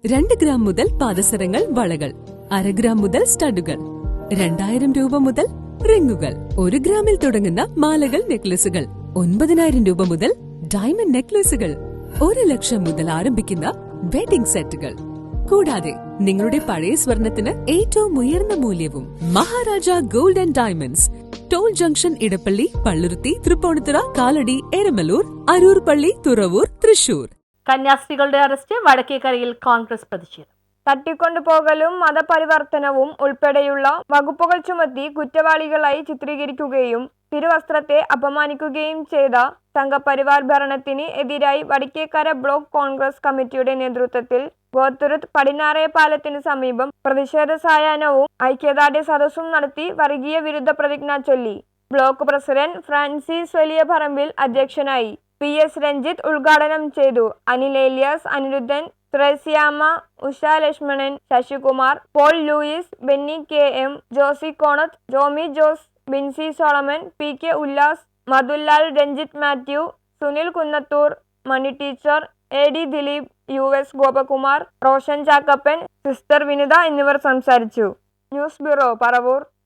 2 gram മുതൽ പാദസരങ്ങൾ, വളകൾ, 1/2 gram മുതൽ സ്റ്റഡുകൾ, 2000 രൂപ മുതൽ റിങ്ങുകൾ, 1 ഗ്രാമിൽ തുടങ്ങുന്ന മാലകൾ, നെക്ലസുകൾ, 9000 രൂപ മുതൽ ഡയമണ്ട് നെക്ലസുകൾ, 1 ലക്ഷം മുതൽ ആരംഭിക്കുന്ന വെഡിംഗ് സെറ്റുകൾ. കൂടാതെ നിങ്ങളുടെ പഴയ സ്വർണത്തിന് ഏറ്റവും ഉയർന്ന മൂല്യവും. Maharaja gold and diamonds, toll junction, Edappally, Palluruthy, Tripunithura, Kalady, Eramalloor, Aroor പള്ളി, തുറവൂർ, തൃശൂർ. കന്യാസ്ത്രീകളുടെ അറസ്റ്റ്, വടക്കേക്കരയിൽ കോൺഗ്രസ് പ്രതിഷേധം. തട്ടിക്കൊണ്ടുപോകലും മതപരിവർത്തനവും ഉൾപ്പെടെയുള്ള വകുപ്പുകൾ ചുമത്തി കുറ്റവാളികളായി ചിത്രീകരിക്കുകയും തിരുവസ്ത്രത്തെ അപമാനിക്കുകയും ചെയ്ത സംഘപരിവാർ ഭരണത്തിന് എതിരായി വടക്കേക്കര ബ്ലോക്ക് കോൺഗ്രസ് കമ്മിറ്റിയുടെ നേതൃത്വത്തിൽ ഗോത്തുരുത്ത് പടിഞ്ഞാറേ പാലത്തിന് സമീപം പ്രതിഷേധ സായാഹ്നവും ഐക്യദാർഢ്യ സദസ്സും നടത്തി വർഗീയ വിരുദ്ധ പ്രതിജ്ഞ ചൊല്ലി. ബ്ലോക്ക് പ്രസിഡന്റ് ഫ്രാൻസിസ് വലിയ പറമ്പിൽ അധ്യക്ഷനായി. PS രഞ്ജിത്ത് ഉദ്ഘാടനം ചെയ്തു. Anil Elias, Anirudhan, Thresiamma, Usha Lakshmanan, Sasikumar, Paul Louis, Benny KM, Josy Konath, Jomy Jose, Binsy Solomon, PK Ullas, Madhulal, Ranjith Mathew, Sunil Kunnathur, Mani teacher, AD Dileep, US Gopakumar, Roshan Chakkappan, sister Vinitha എന്നിവർ സംസാരിച്ചു. News bureau, Paravur.